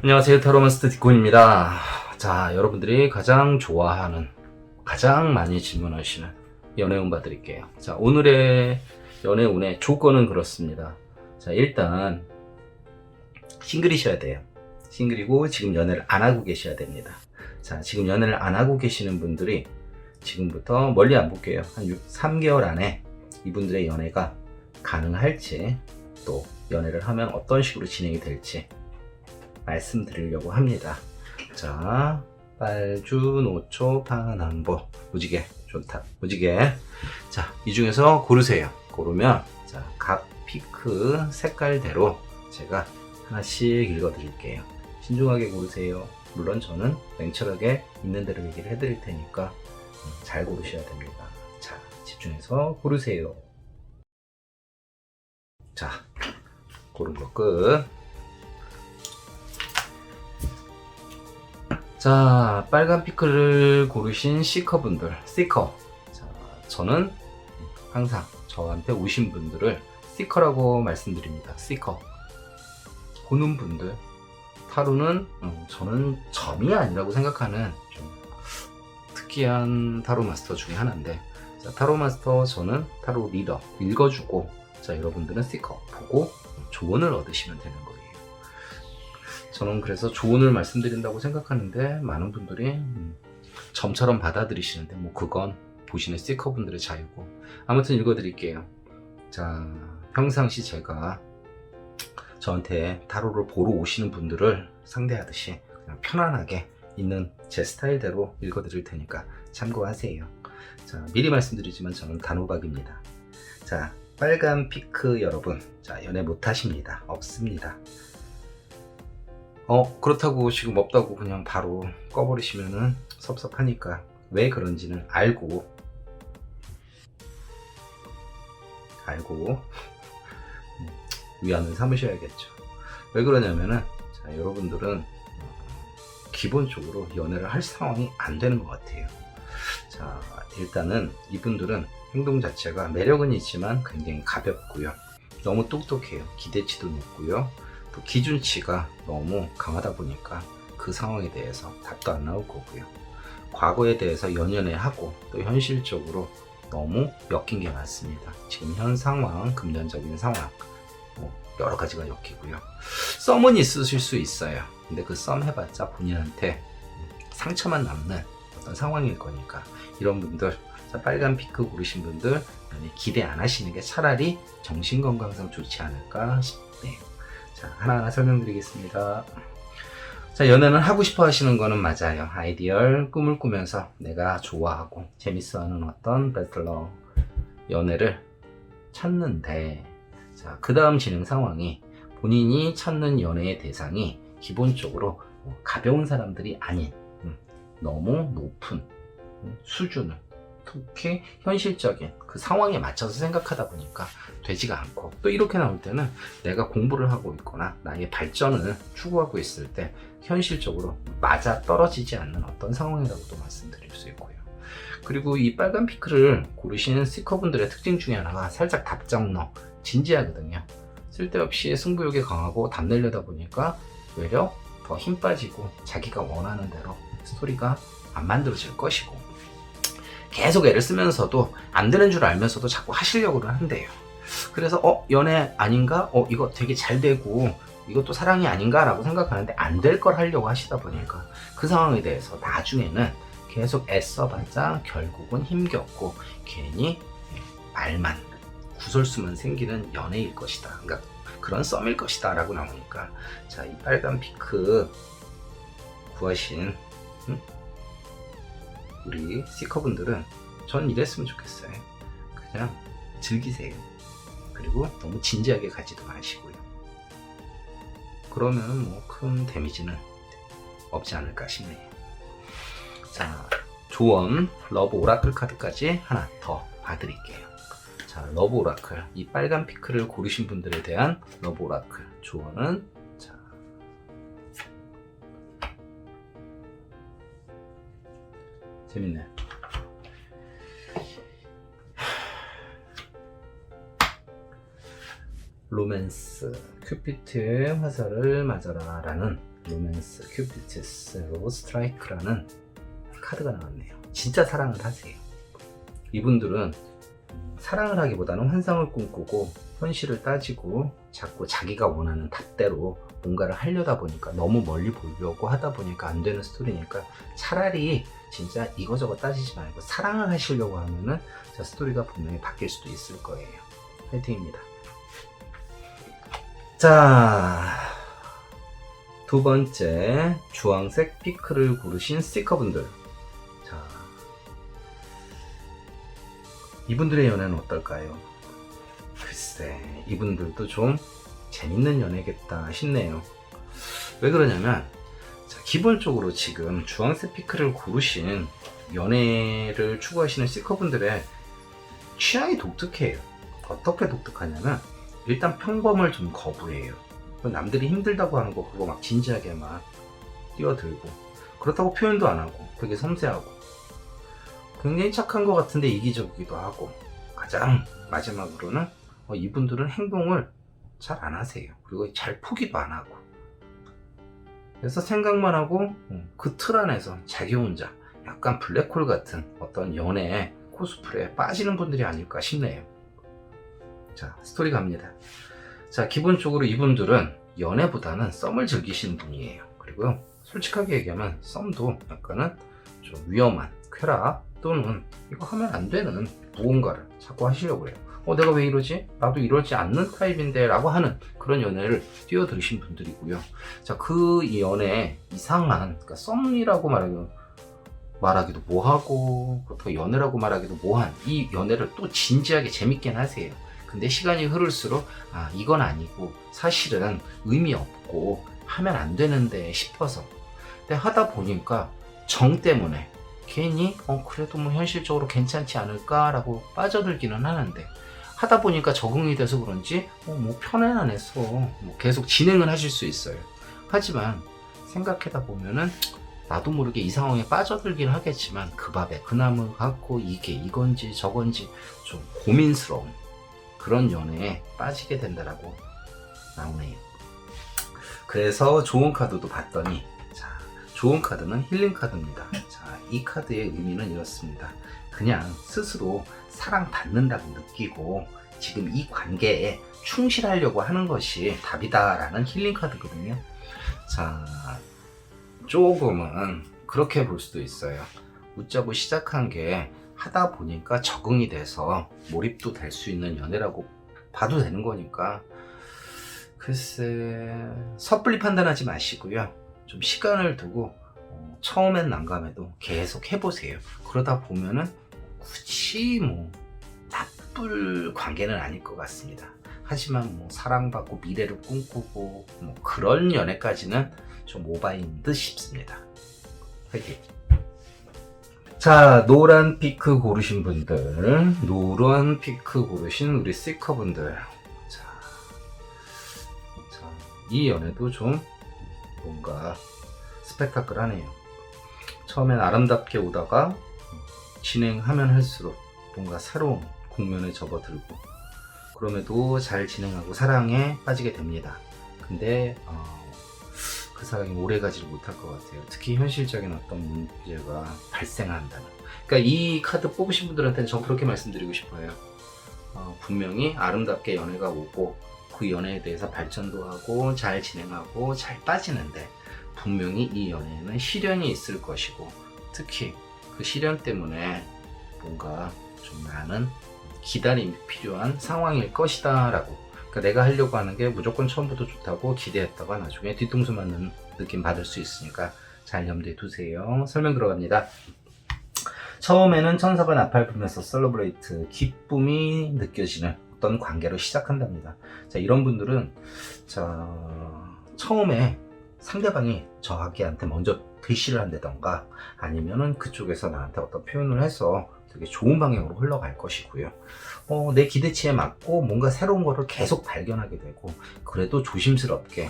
안녕하세요. 타로마스터 디콘입니다. 자, 여러분들이 가장 좋아하는, 가장 많이 질문하시는 연애운 봐드릴게요. 자, 오늘의 연애운의 조건은 그렇습니다. 자, 일단 싱글이셔야 돼요. 싱글이고 지금 연애를 안 하고 계셔야 됩니다. 자, 지금 연애를 안 하고 계시는 분들이 지금부터 멀리 안 볼게요. 한 3개월 안에 이분들의 연애가 가능할지, 또 연애를 하면 어떤 식으로 진행이 될지 말씀드리려고 합니다. 자, 빨주, 노초, 파남보, 무지개, 좋다, 무지개. 자, 이 중에서 고르세요. 고르면 자, 각 피크 색깔대로 제가 하나씩 읽어드릴게요. 신중하게 고르세요. 물론 저는 냉철하게 있는 대로 얘기를 해드릴 테니까 잘 고르셔야 됩니다. 자, 집중해서 고르세요. 자, 고른 거 끝. 자, 빨간 피클을 고르신 C커분들, C커. 자, 저는 항상 저한테 오신 분들을 C커라고 말씀드립니다. C커. 보는 분들, 타로는 저는 점이 아니라고 생각하는 좀 특이한 타로 마스터 중에 하나인데, 자, 타로 마스터 저는 타로 리더 읽어주고, 자, 여러분들은 C커 보고 조언을 얻으시면 되는 거예요. 저는 그래서 조언을 말씀드린다고 생각하는데 많은 분들이 점처럼 받아들이시는데 뭐 그건 보시는 C커분들의 자유고, 아무튼 읽어드릴게요. 자, 평상시 제가 저한테 타로를 보러 오시는 분들을 상대하듯이 그냥 편안하게 있는 제 스타일대로 읽어드릴 테니까 참고하세요. 자, 미리 말씀드리지만 저는 단호박입니다. 자, 빨간 피크 여러분, 자, 연애 못하십니다. 없습니다. 그렇다고 지금 없다고 그냥 바로 꺼버리시면은 섭섭하니까 왜 그런지는 알고 위안을 삼으셔야겠죠. 왜 그러냐면은, 자, 여러분들은 기본적으로 연애를 할 상황이 안 되는 것 같아요. 자, 일단은 이분들은 행동 자체가 매력은 있지만 굉장히 가볍고요. 너무 똑똑해요. 기대치도 높고요. 또 기준치가 너무 강하다 보니까 그 상황에 대해서 답도 안 나올 거고요. 과거에 대해서 연연해하고 또 현실적으로 너무 엮인 게 많습니다. 지금 현 상황, 금전적인 상황 여러 가지가 엮이고요. 썸은 있으실 수 있어요. 근데 그 썸 해봤자 본인한테 상처만 남는 어떤 상황일 거니까 이런 분들, 빨간 피크 고르신 분들 기대 안 하시는 게 차라리 정신건강상 좋지 않을까 싶네요. 자, 하나하나 설명드리겠습니다. 자, 연애는 하고 싶어 하시는 거는 맞아요. 아이디얼 꿈을 꾸면서 내가 좋아하고 재밌어하는 어떤 배틀러 연애를 찾는데, 자, 그 다음 진행 상황이 본인이 찾는 연애의 대상이 기본적으로 가벼운 사람들이 아닌 너무 높은 수준을, 특히 현실적인 그 상황에 맞춰서 생각하다 보니까 되지가 않고, 또 이렇게 나올 때는 내가 공부를 하고 있거나 나의 발전을 추구하고 있을 때 현실적으로 맞아 떨어지지 않는 어떤 상황이라고도 말씀드릴 수 있고요. 그리고 이 빨간 피크를 고르시는 C커분들의 특징 중에 하나가 살짝 답정너, 진지하거든요. 쓸데없이 승부욕이 강하고 답내려다 보니까 외려 더 힘 빠지고 자기가 원하는 대로 스토리가 안 만들어질 것이고, 계속 애를 쓰면서도 안 되는 줄 알면서도 자꾸 하시려고 한대요. 그래서 연애 아닌가? 이거 되게 잘 되고 이것도 사랑이 아닌가? 라고 생각하는데 안 될 걸 하려고 하시다 보니까 그 상황에 대해서 나중에는 계속 애써봤자 결국은 힘겹고 괜히 말만, 구설수만 생기는 연애일 것이다. 그러니까 그런 썸일 것이다 라고 나오니까, 자, 이 빨간 피크 구하신 우리 C커분들은 전 이랬으면 좋겠어요. 그냥 즐기세요. 그리고 너무 진지하게 가지도 마시고요. 그러면 뭐 큰 데미지는 없지 않을까 싶네요. 자, 조언 러브 오라클 카드까지 하나 더 봐드릴게요. 자, 러브 오라클, 이 빨간 피크를 고르신 분들에 대한 러브 오라클 조언은, 자, 재밌네. 로맨스 큐피트의 화살을 맞아라 라는 로맨스 큐피트스로 스트라이크라는 카드가 나왔네요. 진짜 사랑을 하세요. 이분들은 사랑을 하기보다는 환상을 꿈꾸고 현실을 따지고 자꾸 자기가 원하는 답대로 뭔가를 하려다 보니까 너무 멀리 보려고 하다 보니까 안 되는 스토리니까 차라리 진짜 이거저거 따지지 말고 사랑을 하시려고 하면은 자, 스토리가 분명히 바뀔 수도 있을 거예요. 화이팅입니다. 자, 두 번째 주황색 피크를 고르신 스티커분들. 자, 이분들의 연애는 어떨까요? 글쎄, 이분들도 좀 재밌는 연애겠다 싶네요. 왜 그러냐면 자, 기본적으로 지금 주황색 피크를 고르신 연애를 추구하시는 스티커분들의 취향이 독특해요. 어떻게 독특하냐면 일단 평범을 좀 거부해요. 남들이 힘들다고 하는 거 그거 막 진지하게 막 뛰어들고 그렇다고 표현도 안 하고 되게 섬세하고 굉장히 착한 것 같은데 이기적이기도 하고 가장 마지막으로는 이분들은 행동을 잘 안 하세요. 그리고 잘 포기도 안 하고 그래서 생각만 하고 그 틀 안에서 자기 혼자 약간 블랙홀 같은 어떤 연애 코스프레에 빠지는 분들이 아닐까 싶네요. 자, 스토리 갑니다. 자, 기본적으로 이분들은 연애보다는 썸을 즐기시는 분이에요. 그리고 솔직하게 얘기하면 썸도 약간은 좀 위험한 쾌락 또는 이거 하면 안 되는 무언가를 자꾸 하시려고 해요. 내가 왜 이러지? 나도 이러지 않는 타입인데 라고 하는 그런 연애를 뛰어들으신 분들이고요. 자, 그 연애 이상한 그러니까 썸이라고 말하기도 뭐하고 그렇다고 연애라고 말하기도 뭐한 이 연애를 또 진지하게 재밌게 하세요. 근데 시간이 흐를수록 이건 아니고 사실은 의미 없고 하면 안 되는데 싶어서 근데 하다 보니까 정 때문에 괜히 그래도 뭐 현실적으로 괜찮지 않을까 라고 빠져들기는 하는데 하다 보니까 적응이 돼서 그런지 뭐 편안해서 뭐 계속 진행을 하실 수 있어요. 하지만 생각하다 보면은 나도 모르게 이 상황에 빠져들긴 하겠지만 그 밥에 그 나물 갖고 이게 이건지 저건지 좀 고민스러운 그런 연애에 빠지게 된다라고 나오네요. 그래서 좋은 카드도 봤더니 자, 좋은 카드는 힐링 카드입니다. 자, 이 카드의 의미는 이렇습니다. 그냥 스스로 사랑받는다고 느끼고 지금 이 관계에 충실하려고 하는 것이 답이다라는 힐링 카드거든요. 자, 조금은 그렇게 볼 수도 있어요. 웃자고 시작한 게 하다 보니까 적응이 돼서 몰입도 될 수 있는 연애라고 봐도 되는 거니까 글쎄 섣불리 판단하지 마시고요. 좀 시간을 두고 처음엔 난감해도 계속 해보세요. 그러다 보면은 굳이 뭐 나쁠 관계는 아닐 것 같습니다. 하지만 뭐 사랑받고 미래를 꿈꾸고 뭐 그런 연애까지는 좀 오바인 듯 싶습니다. 화이팅! 자, 노란 피크 고르신 분들, 노란 피크 고르신 우리 시커분들. 자, 이 연애도 좀 뭔가 스펙타클하네요. 처음엔 아름답게 오다가 진행하면 할수록 뭔가 새로운 국면에 접어들고 그럼에도 잘 진행하고 사랑에 빠지게 됩니다. 근데 그 사랑이 오래가지 못할 것 같아요. 특히 현실적인 어떤 문제가 발생한다는. 그러니까 이 카드 뽑으신 분들한테는 전 그렇게 말씀드리고 싶어요. 분명히 아름답게 연애가 오고 그 연애에 대해서 발전도 하고 잘 진행하고 잘 빠지는데 분명히 이 연애에는 시련이 있을 것이고 특히 그 시련 때문에 뭔가 좀 많은 기다림이 필요한 상황일 것이다 라고. 그러니까 내가 하려고 하는 게 무조건 처음부터 좋다고 기대했다가 나중에 뒤통수 맞는 느낌 받을 수 있으니까 잘 염두에 두세요. 설명 들어갑니다. 처음에는 천사가 나팔 불면서 셀러브레이트 기쁨이 느껴지는 어떤 관계로 시작한답니다. 자, 이런 분들은 자, 처음에 상대방이 저하기한테 먼저 대시를 한다던가 아니면은 그쪽에서 나한테 어떤 표현을 해서 되게 좋은 방향으로 흘러갈 것이고요. 내 기대치에 맞고 뭔가 새로운 거를 계속 발견하게 되고 그래도 조심스럽게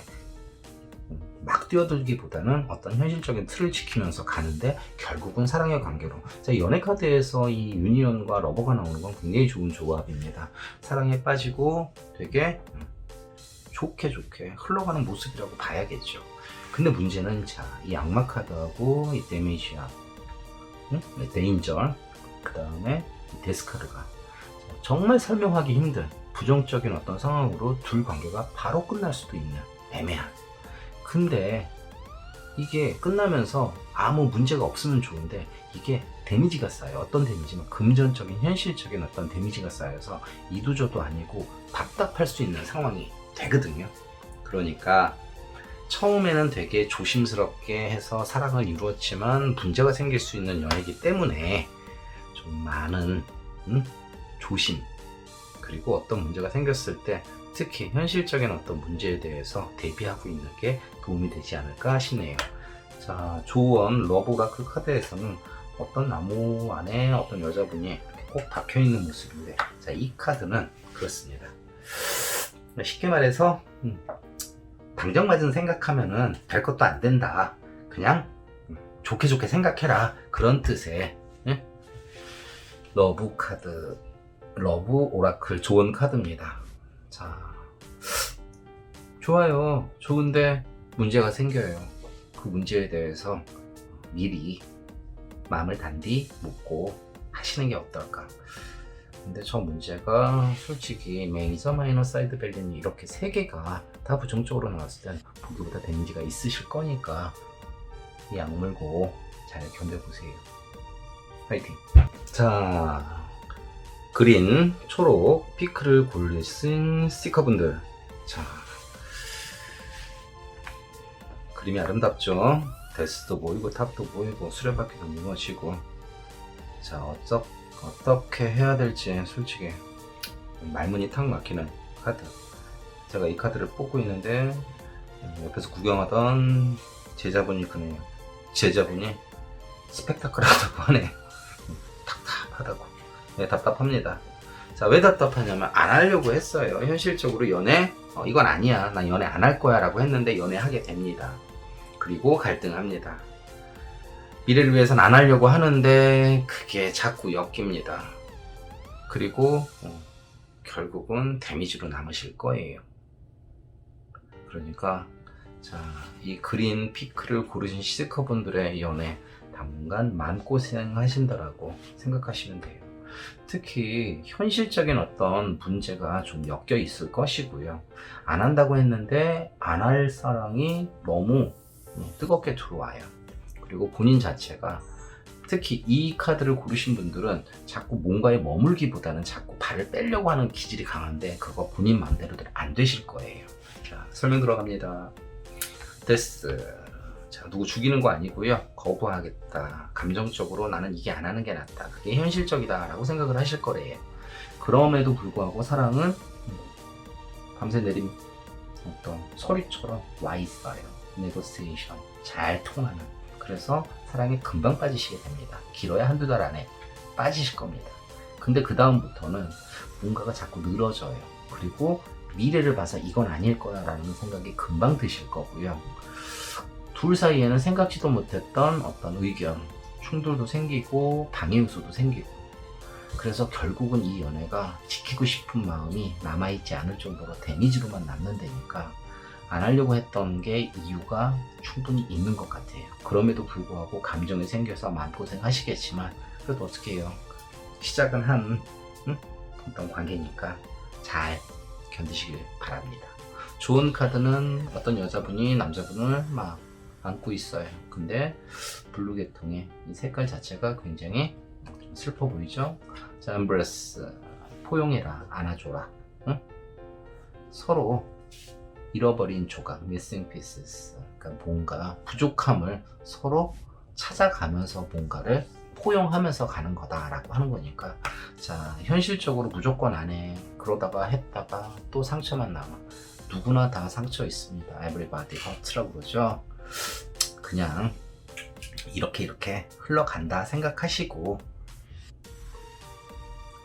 막 뛰어들기보다는 어떤 현실적인 틀을 지키면서 가는데 결국은 사랑의 관계로. 자, 연애 카드에서 이 유니언과 러버가 나오는 건 굉장히 좋은 조합입니다. 사랑에 빠지고 되게 좋게 흘러가는 모습이라고 봐야겠죠. 근데 문제는 자, 이 악마 카드하고 이 데미지야, 응? 데인저, 그 다음에 데스카드가 정말 설명하기 힘든 부정적인 어떤 상황으로 둘 관계가 바로 끝날 수도 있는 애매한. 근데 이게 끝나면서 아무 문제가 없으면 좋은데 이게 데미지가 쌓여. 어떤 데미지는 금전적인 현실적인 어떤 데미지가 쌓여서 이도저도 아니고 답답할 수 있는 상황이 되거든요. 그러니까 처음에는 되게 조심스럽게 해서 사랑을 이루었지만 문제가 생길 수 있는 연애이기 때문에 좀 많은 조심, 그리고 어떤 문제가 생겼을 때 특히 현실적인 어떤 문제에 대해서 대비하고 있는 게 도움이 되지 않을까 싶네요. 자, 조언 러브라크 카드에서는 어떤 나무 안에 어떤 여자분이 꼭 박혀있는 모습인데, 자, 이 카드는 그렇습니다. 쉽게 말해서 당정 맞은 생각하면은 될 것도 안 된다, 그냥 좋게 생각해라, 그런 뜻의 러브 카드, 러브 오라클 조언 카드입니다. 자, 좋아요. 좋은데 문제가 생겨요. 그 문제에 대해서 미리 마음을 단디 먹고 하시는 게 어떨까. 근데 저 문제가 솔직히 메이저, 마이너, 사이드 밸류는 이렇게 세 개가 다 부정적으로 나왔을 땐 보기보다 데미지가 있으실 거니까 이 악물고 잘 견뎌보세요. 화이팅! 자, 그린, 초록, 피크를 고르신 스티커분들, 자, 그림이 아름답죠? 데스도 보이고 탑도 보이고 수레바퀴도 무너지고. 자, 어떻게 해야 될지 솔직히 말문이 탁 막히는 카드. 제가 이 카드를 뽑고 있는데 옆에서 구경하던 제자분이 그네요. 제자분이 스펙타클하다고 하네요. 답답하다고. 네, 답답합니다. 자, 왜 답답하냐면 안 하려고 했어요. 현실적으로 연애 이건 아니야, 난 연애 안 할 거야 라고 했는데 연애하게 됩니다. 그리고 갈등합니다. 미래를 위해서는 안 하려고 하는데 그게 자꾸 엮입니다. 그리고 결국은 데미지로 남으실 거예요. 그러니까 자, 이 그린 피크를 고르신 시스커분들의 연애 당분간 마음고생 하신다라고 생각하시면 돼요. 특히 현실적인 어떤 문제가 좀 엮여 있을 것이고요. 안 한다고 했는데 안 할 사랑이 너무 뜨겁게 들어와요. 그리고 본인 자체가, 특히 이 카드를 고르신 분들은 자꾸 뭔가에 머물기보다는 자꾸 발을 빼려고 하는 기질이 강한데 그거 본인 마음대로도 안 되실 거예요. 자, 설명 들어갑니다. 데스. 자, 누구 죽이는 거 아니고요. 거부하겠다. 감정적으로 나는 이게 안 하는 게 낫다. 그게 현실적이다 라고 생각을 하실 거래요. 그럼에도 불구하고 사랑은 밤새 내린 어떤 소리처럼 와 있어요. 네고시에이션 잘 통하는. 그래서 사랑에 금방 빠지시게 됩니다. 길어야 한두 달 안에 빠지실 겁니다. 근데 그 다음부터는 뭔가가 자꾸 늘어져요. 그리고 미래를 봐서 이건 아닐 거야 라는 생각이 금방 드실 거고요. 둘 사이에는 생각지도 못했던 어떤 의견, 충돌도 생기고 방해 요소도 생기고. 그래서 결국은 이 연애가 지키고 싶은 마음이 남아있지 않을 정도로 데미지로만 남는 데니까 안 하려고 했던 게 이유가 충분히 있는 것 같아요. 그럼에도 불구하고 감정이 생겨서 마음고생 하시겠지만 그래도 어떻게 해요. 시작은 한 어떤 관계니까 잘 견디시길 바랍니다. 좋은 카드는 어떤 여자분이 남자분을 막 안고 있어요. 근데 블루 계통의 이 색깔 자체가 굉장히 좀 슬퍼 보이죠? 자, embrace, 포용해라, 안아줘라. 응? 서로 잃어버린 조각, missing pieces, 그러니까 뭔가 부족함을 서로 찾아가면서 뭔가를 포용하면서 가는 거다라고 하는 거니까. 자, 현실적으로 무조건 안 해. 그러다가 했다가 또 상처만 남아. 누구나 다 상처 있습니다. everybody hurt라고 그러죠. 그냥 이렇게 흘러간다 생각하시고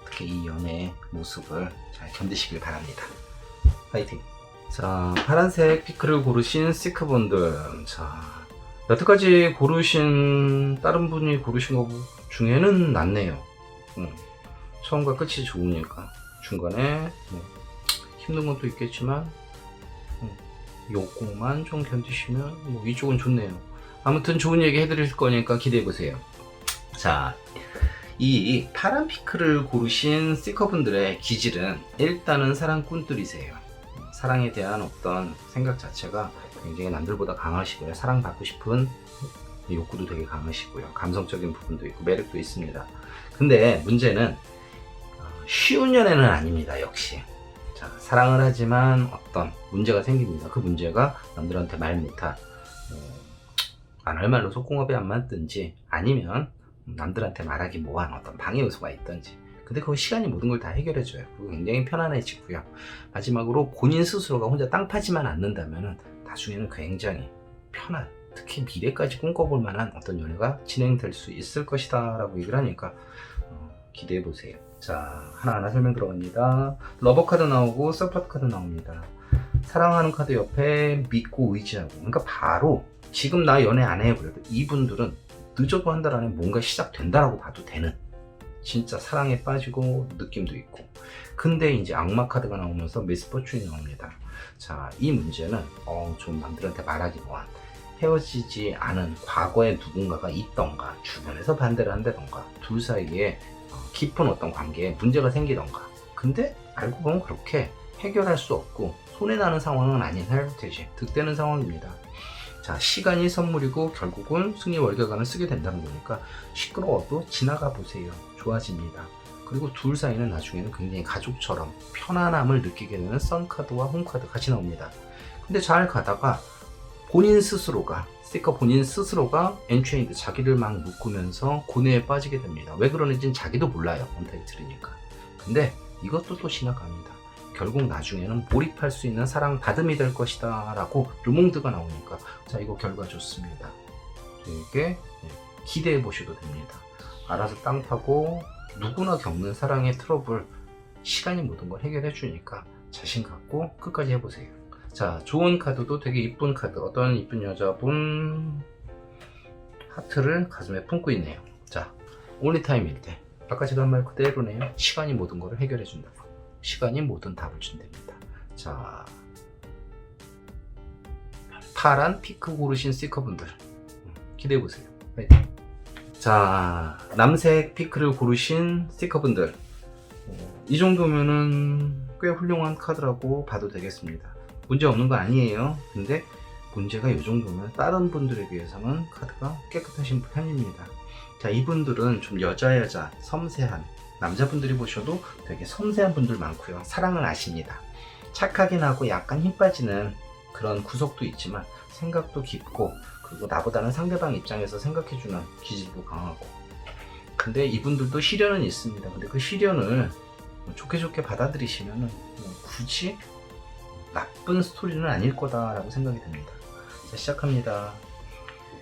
특히 이 연애의 모습을 잘 견디시길 바랍니다. 파이팅! 자, 파란색 피크를 고르신 시크분들, 자, 여태까지 고르신 다른 분이 고르신 거 중에는 낫네요. 처음과 끝이 좋으니까. 중간에 힘든 것도 있겠지만 요거만 좀 견디시면 뭐 이쪽은 좋네요. 아무튼 좋은 얘기 해드릴 거니까 기대해보세요. 자, 이 파란 피크를 고르신 C컵분들의 기질은 일단은 사랑꾼들이세요. 사랑에 대한 어떤 생각 자체가 굉장히 남들보다 강하시고요. 사랑받고 싶은 욕구도 되게 강하시고요. 감성적인 부분도 있고 매력도 있습니다. 근데 문제는 쉬운 연애는 아닙니다. 역시 자, 사랑을 하지만 어떤 문제가 생깁니다. 그 문제가 남들한테 말 못할 안 할 말로 속궁합이 안 맞든지 아니면 남들한테 말하기 뭐한 어떤 방해 요소가 있든지, 근데 그 시간이 모든 걸 다 해결해줘요. 그리고 굉장히 편안해지고요. 마지막으로 본인 스스로가 혼자 땅 파지만 않는다면 나중에는 굉장히 편한, 특히 미래까지 꿈꿔볼 만한 어떤 연애가 진행될 수 있을 것이다 라고 얘기를 하니까 기대해보세요. 자, 하나하나 설명 들어갑니다. 러버 카드 나오고 서포트 카드 나옵니다. 사랑하는 카드 옆에 믿고 의지하고, 그러니까 바로 지금 나 연애 안 해요 그래도 이분들은 늦어도 한 달 안에 뭔가 시작된다라고 봐도 되는, 진짜 사랑에 빠지고 느낌도 있고. 근데 이제 악마 카드가 나오면서 미스포춘이 나옵니다. 자, 이 문제는 좀 남들한테 말하기 뭐한 헤어지지 않은 과거에 누군가가 있던가, 주변에서 반대를 한다던가, 둘 사이에 깊은 어떤 관계에 문제가 생기던가, 근데 알고 보면 그렇게 해결할 수 없고 손해나는 상황은 아닌 헤어티지 득되는 상황입니다. 자, 시간이 선물이고 결국은 승리 월계관을 쓰게 된다는 거니까 시끄러워도 지나가 보세요. 좋아집니다. 그리고 둘 사이는 나중에는 굉장히 가족처럼 편안함을 느끼게 되는 선카드와 홈카드 같이 나옵니다. 근데 잘 가다가 본인 스스로가 본인 스스로가 엔체인드, 자기를 막 묶으면서 고뇌에 빠지게 됩니다. 왜 그러는지는 자기도 몰라요. 언타이틀이니까. 근데 이것도 또 지나갑니다. 결국 나중에는 몰입할 수 있는 사랑받음이 될 것이다 라고 르몽드가 나오니까, 자, 이거 결과 좋습니다. 되게 기대해 보셔도 됩니다. 알아서 땅 파고 누구나 겪는 사랑의 트러블, 시간이 모든 걸 해결해 주니까 자신 갖고 끝까지 해보세요. 자, 좋은 카드도 되게 이쁜 카드, 어떤 이쁜 여자분 하트를 가슴에 품고 있네요. 자, 온리타임일 때 아까 제가 한 말 그대로네요. 시간이 모든 걸 해결해 준다고. 시간이 모든 답을 준답니다. 자, 파란 피크 고르신 C컵분들 기대해보세요. 자, 남색 피크를 고르신 C컵분들 이 정도면은 꽤 훌륭한 카드라고 봐도 되겠습니다. 문제 없는 거 아니에요. 근데 문제가 이 정도면 다른 분들에 비해서는 카드가 깨끗하신 편입니다. 자, 이분들은 좀 여자 섬세한, 남자분들이 보셔도 되게 섬세한 분들 많고요. 사랑을 아십니다. 착하긴 하고 약간 힘 빠지는 그런 구석도 있지만 생각도 깊고, 그리고 나보다는 상대방 입장에서 생각해주는 기질도 강하고. 근데 이분들도 시련은 있습니다. 근데 그 시련을 좋게 받아들이시면 굳이 나쁜 스토리는 아닐 거다라고 생각이 듭니다. 자, 시작합니다.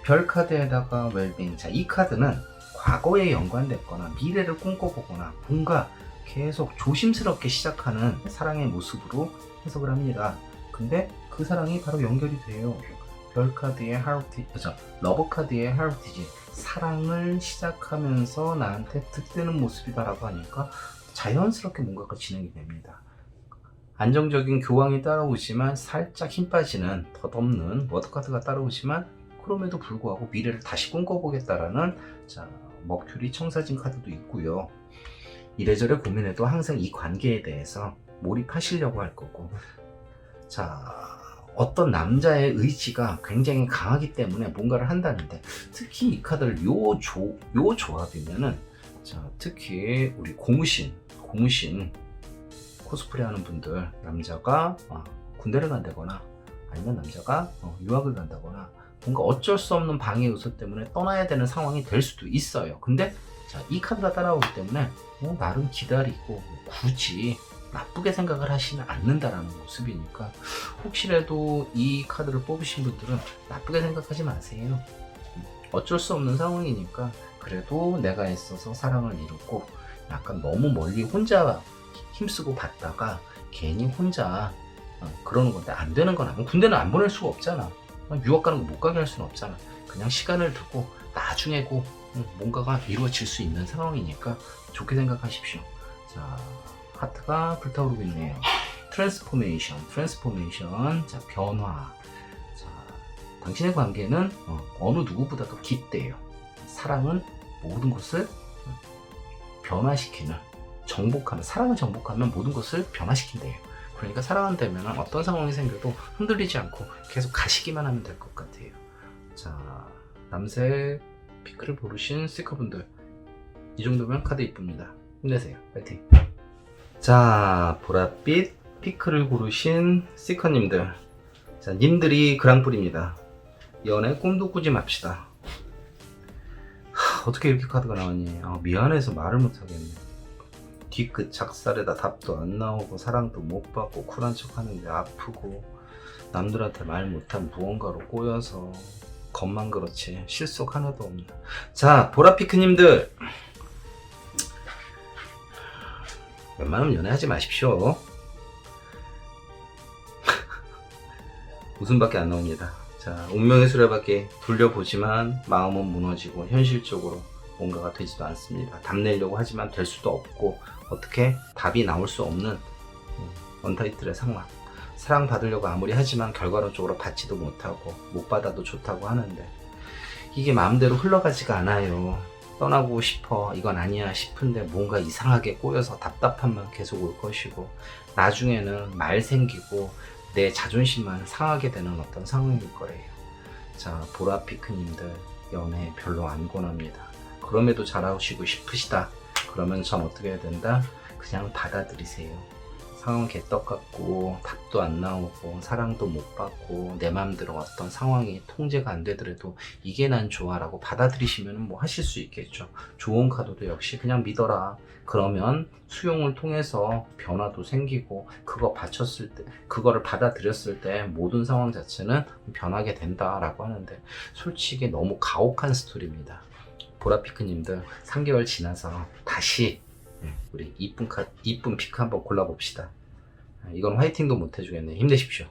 별 카드에다가 웰빙. 자, 이 카드는 과거에 연관됐거나 미래를 꿈꿔보거나 뭔가 계속 조심스럽게 시작하는 사랑의 모습으로 해석을 합니다. 근데 그 사랑이 바로 연결이 돼요. 별 카드의 러버 카드의 하르티지, 사랑을 시작하면서 나한테 득되는 모습이다 라고 하니까 자연스럽게 뭔가가 진행이 됩니다. 안정적인 교황이 따라오지만 살짝 힘 빠지는 덧없는 워터카드가 따라오지만, 그럼에도 불구하고 미래를 다시 꿈꿔보겠다라는, 자, 머큐리 청사진 카드도 있고요. 이래저래 고민해도 항상 이 관계에 대해서 몰입하시려고 할 거고, 자, 어떤 남자의 의지가 굉장히 강하기 때문에 뭔가를 한다는데, 특히 이 카드를 요 조합이면은, 자, 특히 우리 고무신 코스프레 하는 분들, 남자가 군대를 간다거나 아니면 남자가 유학을 간다거나 뭔가 어쩔 수 없는 방해 요소 때문에 떠나야 되는 상황이 될 수도 있어요. 근데 자, 이 카드가 따라오기 때문에 나름 기다리고 굳이 나쁘게 생각을 하시는 않는다라는 모습이니까, 혹시라도 이 카드를 뽑으신 분들은 나쁘게 생각하지 마세요. 어쩔 수 없는 상황이니까 그래도 내가 애써서 사랑을 이루고 약간 너무 멀리 혼자 힘쓰고 받다가 괜히 혼자 그러는 건데 안 되는 건 아니고, 군대는 안 보낼 수가 없잖아. 유학 가는 거 못 가게 할 수는 없잖아. 그냥 시간을 두고 나중에 뭔가가 이루어질 수 있는 상황이니까 좋게 생각하십시오. 자, 하트가 불타오르고 있네요. 트랜스포메이션. 자, 변화. 자, 당신의 관계는 어느 누구보다도 깊대요. 사랑은 모든 것을 변화시키는, 사랑을 정복하면 모든 것을 변화시킨대요. 그러니까 사랑한다면 어떤 상황이 생겨도 흔들리지 않고 계속 가시기만 하면 될 것 같아요. 자, 남색 피크를 고르신 스티커분들, 이 정도면 카드 이쁩니다. 힘내세요. 파이팅! 자, 보랏빛 피크를 고르신 스티커님들, 자, 님들이 그랑뿔입니다. 연애 꿈도 꾸지 맙시다. 어떻게 이렇게 카드가 나왔니? 미안해서 말을 못하겠네. 뒤끝 작살에다 답도 안 나오고 사랑도 못 받고 쿨한 척 하는데 아프고 남들한테 말 못한 무언가로 꼬여서 겉만 그렇지 실속 하나도 없네. 자, 보라피크님들, 웬만하면 연애하지 마십시오. 웃음밖에 안 나옵니다. 자, 운명의 수레바퀴 돌려보지만 마음은 무너지고 현실적으로 뭔가가 되지도 않습니다. 답내려고 하지만 될 수도 없고 어떻게 답이 나올 수 없는 언타이틀의 상황. 사랑받으려고 아무리 하지만 결과론적으로 받지도 못하고 못 받아도 좋다고 하는데 이게 마음대로 흘러가지가 않아요. 떠나고 싶어, 이건 아니야 싶은데 뭔가 이상하게 꼬여서 답답함만 계속 올 것이고 나중에는 말 생기고 내 자존심만 상하게 되는 어떤 상황일 거래요. 자, 보라피크님들, 연애 별로 안 권합니다. 그럼에도 잘하시고 싶으시다. 그러면 전 어떻게 해야 된다? 그냥 받아들이세요. 상황 개떡 같고 답도 안 나오고 사랑도 못 받고 내 맘대로 어떤 상황이 통제가 안 되더라도 이게 난 좋아 라고 받아들이시면 뭐 하실 수 있겠죠. 좋은 카드도 역시 그냥 믿어라. 그러면 수용을 통해서 변화도 생기고 그거를 받아들였을 때 모든 상황 자체는 변하게 된다라고 하는데 솔직히 너무 가혹한 스토리입니다. 보라피크님들 3개월 지나서 다시 우리 이쁜 피크 한번 골라봅시다. 이건 화이팅도 못 해주겠네. 힘내십시오.